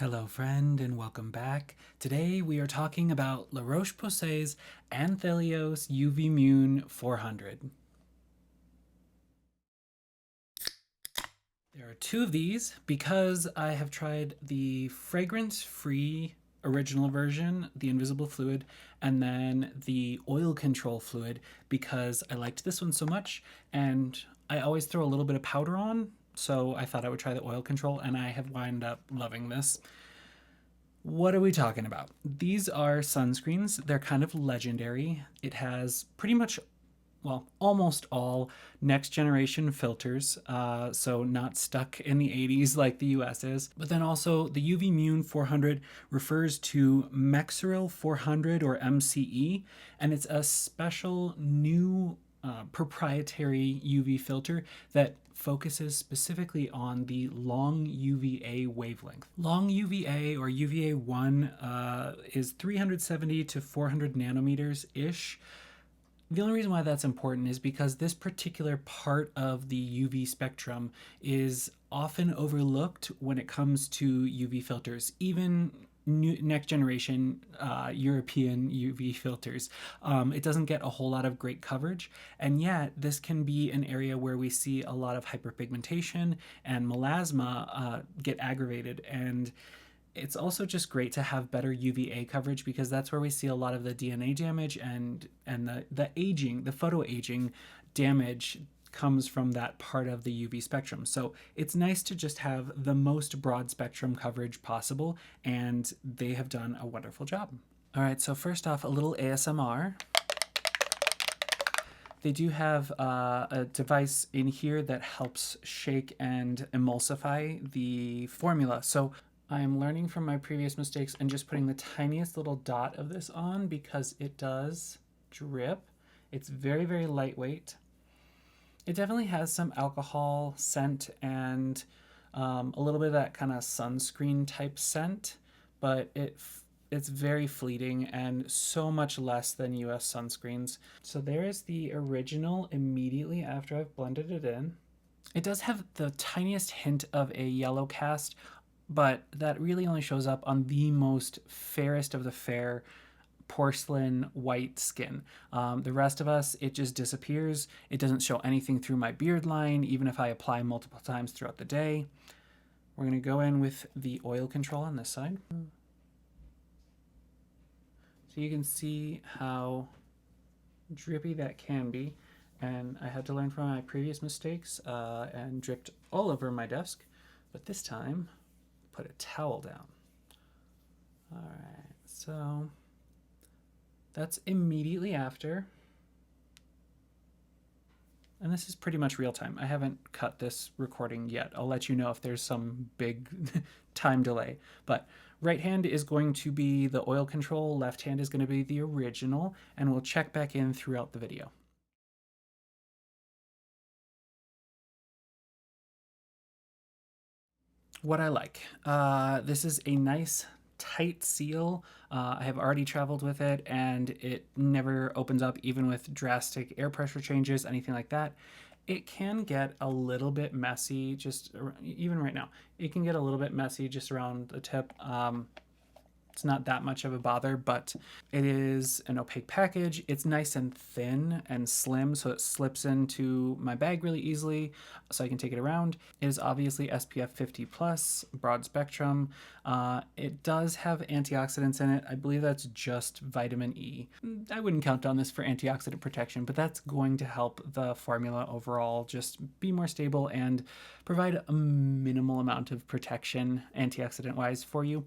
Hello friend and welcome back. Today we are talking about La Roche Posay's Anthelios UVMune 400. There are two of these because I have tried the fragrance-free original version, the invisible fluid, and then the oil control fluid because I liked this one so much and I always throw a little bit of powder on, so I thought I would try the oil control and I have wound up loving this. What are we talking about? These are sunscreens. They're kind of legendary. It has pretty much, well, almost all next generation filters, so not stuck in the 80s like the US is. But then also the UVMune 400 refers to Mexeril 400 or MCE, and it's a special new proprietary UV filter that focuses specifically on the long UVA wavelength. Long UVA or UVA1 is 370 to 400 nanometers-ish. The only reason why that's important is because this particular part of the UV spectrum is often overlooked when it comes to UV filters, even next generation European UV filters. It doesn't get a whole lot of great coverage, and yet this can be an area where we see a lot of hyperpigmentation and melasma get aggravated, and it's also just great to have better UVA coverage because that's where we see a lot of the DNA damage and the aging, the photo aging damage comes from that part of the UV spectrum. So it's nice to just have the most broad spectrum coverage possible, and they have done a wonderful job. All right, so first off, a little ASMR. They do have a device in here that helps shake and emulsify the formula. So I'm learning from my previous mistakes and just putting the tiniest little dot of this on because it does drip. It's very, very lightweight. It definitely has some alcohol scent and a little bit of that kind of sunscreen type scent, but it's very fleeting and so much less than US sunscreens. So there is the original immediately after I've blended it in. It does have the tiniest hint of a yellow cast, but that really only shows up on the most fairest of the fair porcelain white skin. The rest of us, it just disappears. It doesn't show anything through my beard line, even if I apply multiple times throughout the day. We're going to go in with the oil control on this side. So you can see how drippy that can be. And I had to learn from my previous mistakes and dripped all over my desk. But this time, put a towel down. All right, so that's immediately after. And this is pretty much real time. I haven't cut this recording yet. I'll let you know if there's some big time delay. But right hand is going to be the oil control, left hand is going to be the original, and we'll check back in throughout the video. What I like. This is a nice tight seal. I have already traveled with it and it never opens up even with drastic air pressure changes, anything like that. It can get a little bit messy just even right now. It can get a little bit messy just around the tip. It's not that much of a bother, but it is an opaque package. It's nice and thin and slim, so it slips into my bag really easily, so I can take it around. It is obviously SPF 50 plus, broad spectrum. It does have antioxidants in it. I believe that's just vitamin E. I wouldn't count on this for antioxidant protection, but that's going to help the formula overall just be more stable and provide a minimal amount of protection antioxidant-wise for you.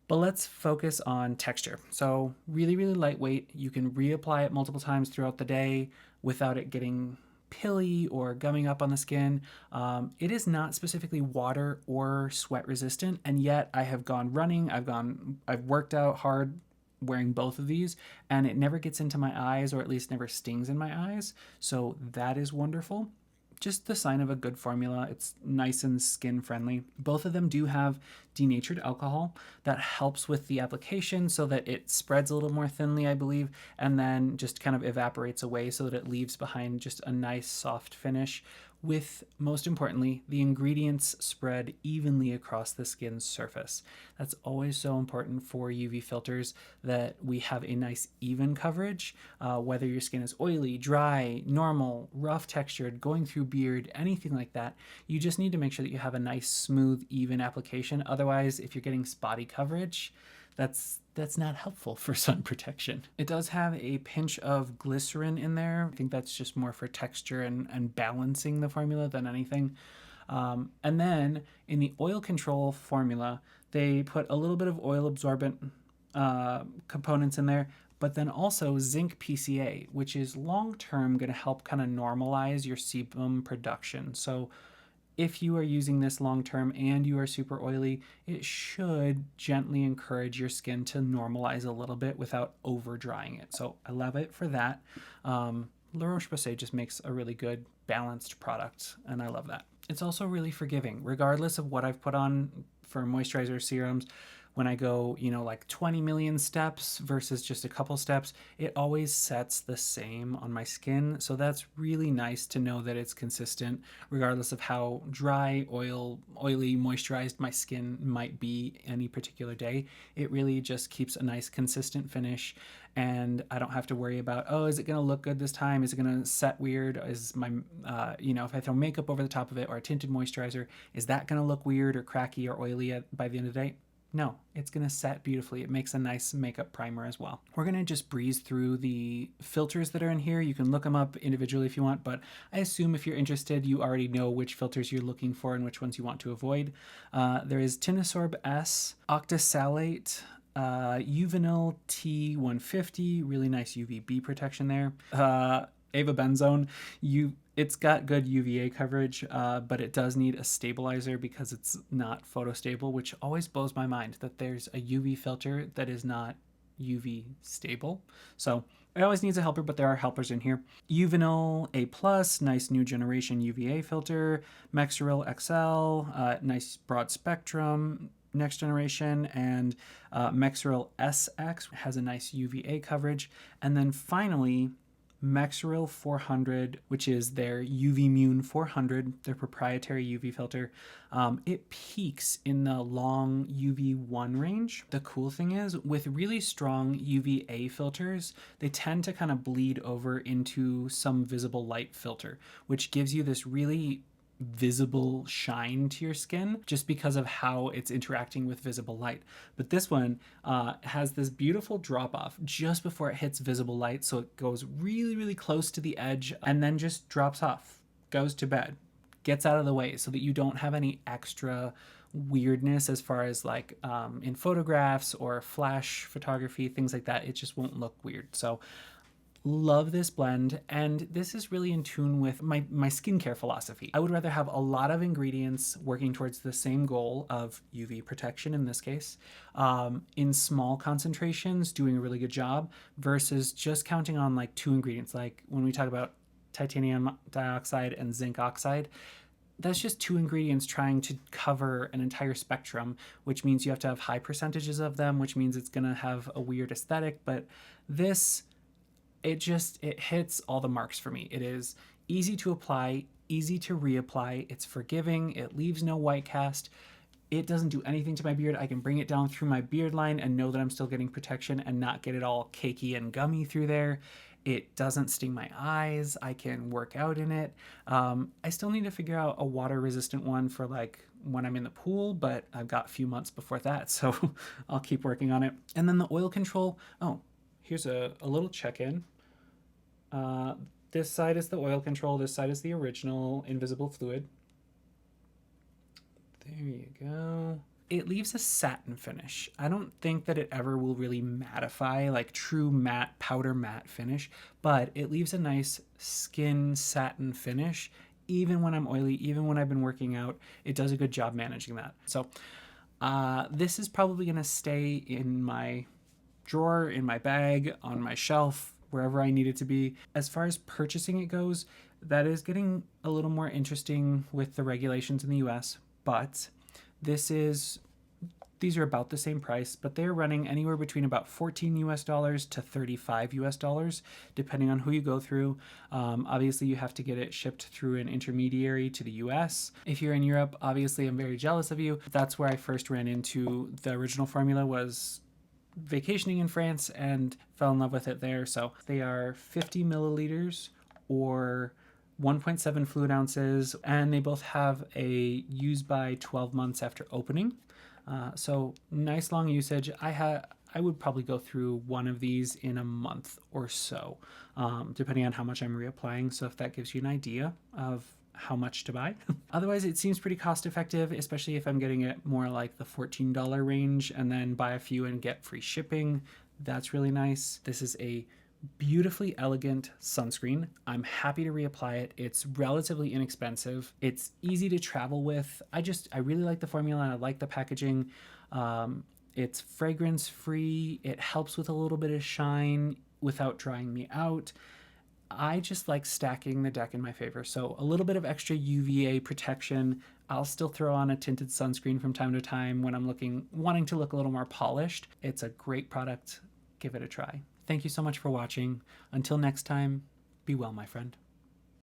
But let's focus on texture. So really, really lightweight. You can reapply it multiple times throughout the day without it getting pilly or gumming up on the skin. It is not specifically water or sweat resistant, and yet I have gone running, I've worked out hard wearing both of these, and it never gets into my eyes, or at least never stings in my eyes. So that is wonderful. Just the sign of a good formula. It's nice and skin friendly. Both of them do have denatured alcohol that helps with the application so that it spreads a little more thinly, I believe, and then just kind of evaporates away so that it leaves behind just a nice soft finish with, most importantly, the ingredients spread evenly across the skin's surface. That's always so important for UV filters, that we have a nice even coverage, whether your skin is oily, dry, normal, rough textured, going through beard, anything like that. You just need to make sure that you have a nice, smooth, even application. Otherwise, if you're getting spotty coverage, that's not helpful for sun protection. It does have a pinch of glycerin in there. I think that's just more for texture and balancing the formula than anything. And then in the oil control formula, they put a little bit of oil absorbent components in there, but then also zinc PCA, which is long-term going to help kind of normalize your sebum production. So if you are using this long term and you are super oily, it should gently encourage your skin to normalize a little bit without over drying it. So I love it for that. Roche Posay just makes a really good balanced product, and I love that. It's also really forgiving, regardless of what I've put on for moisturizer serums. When I go, like 20 million steps versus just a couple steps, it always sets the same on my skin. So that's really nice to know that it's consistent, regardless of how dry, oily, moisturized my skin might be any particular day. It really just keeps a nice consistent finish, and I don't have to worry about, oh, is it going to look good this time? Is it going to set weird? Is my, if I throw makeup over the top of it or a tinted moisturizer, is that going to look weird or cracky or oily by the end of the day? No, it's going to set beautifully. It makes a nice makeup primer as well. We're going to just breeze through the filters that are in here. You can look them up individually if you want, but I assume if you're interested, you already know which filters you're looking for and which ones you want to avoid. There is Tinosorb S, Octasalate, Uvinil T150, really nice UVB protection there. Avobenzone, it's got good UVA coverage, but it does need a stabilizer because it's not photostable, which always blows my mind that there's a UV filter that is not UV stable. So it always needs a helper, but there are helpers in here. Uvinil A+, nice new generation UVA filter. Mexeril XL, nice broad spectrum, next generation. And Mexeril SX has a nice UVA coverage. And then finally, Mexeril 400, which is their UVMune 400, their proprietary UV filter. It peaks in the long UV1 range. The cool thing is, with really strong UVA filters, they tend to kind of bleed over into some visible light filter, which gives you this really visible shine to your skin just because of how it's interacting with visible light. But this one has this beautiful drop off just before it hits visible light, so it goes really, really close to the edge and then just drops off, goes to bed, gets out of the way so that you don't have any extra weirdness as far as like in photographs or flash photography, things like that. It just won't look weird. So love this blend, and this is really in tune with my skincare philosophy. I would rather have a lot of ingredients working towards the same goal of UV protection in this case, in small concentrations, doing a really good job, versus just counting on like 2 ingredients. Like when we talk about titanium dioxide and zinc oxide, that's just 2 ingredients trying to cover an entire spectrum, which means you have to have high percentages of them, which means it's going to have a weird aesthetic. But this, it hits all the marks for me. It is easy to apply, easy to reapply. It's forgiving. It leaves no white cast. It doesn't do anything to my beard. I can bring it down through my beard line and know that I'm still getting protection and not get it all cakey and gummy through there. It doesn't sting my eyes. I can work out in it. I still need to figure out a water resistant one for like when I'm in the pool, but I've got a few months before that, so I'll keep working on it. And then the oil control. Oh, here's a little check-in. This side is the oil control. This side is the original invisible fluid. There you go. It leaves a satin finish. I don't think that it ever will really mattify, like true matte, powder matte finish, but it leaves a nice skin satin finish. Even when I'm oily, even when I've been working out, it does a good job managing that. So this is probably going to stay in my drawer, in my bag, on my shelf, wherever I need it to be. As far as purchasing it goes, that is getting a little more interesting with the regulations in the US, but this is These are about the same price, but they're running anywhere between about $14 US to $35 US, depending on who you go through. Obviously, you have to get it shipped through an intermediary to the US. If you're in Europe, obviously, I'm very jealous of you. That's where I first ran into the original formula, was vacationing in France, and fell in love with it there. So they are 50 milliliters or 1.7 fluid ounces, and they both have a use by 12 months after opening. So nice long usage. I would probably go through one of these in a month or so, depending on how much I'm reapplying. So if that gives you an idea of how much to buy. Otherwise, it seems pretty cost effective, especially if I'm getting it more like the $14 range and then buy a few and get free shipping. That's really nice. This is a beautifully elegant sunscreen. I'm happy to reapply it. It's relatively inexpensive. It's easy to travel with. I really like the formula and I like the packaging. It's fragrance free. It helps with a little bit of shine without drying me out. I just like stacking the deck in my favor. So a little bit of extra UVA protection. I'll still throw on a tinted sunscreen from time to time when I'm wanting to look a little more polished. It's a great product. Give it a try. Thank you so much for watching. Until next time, be well, my friend.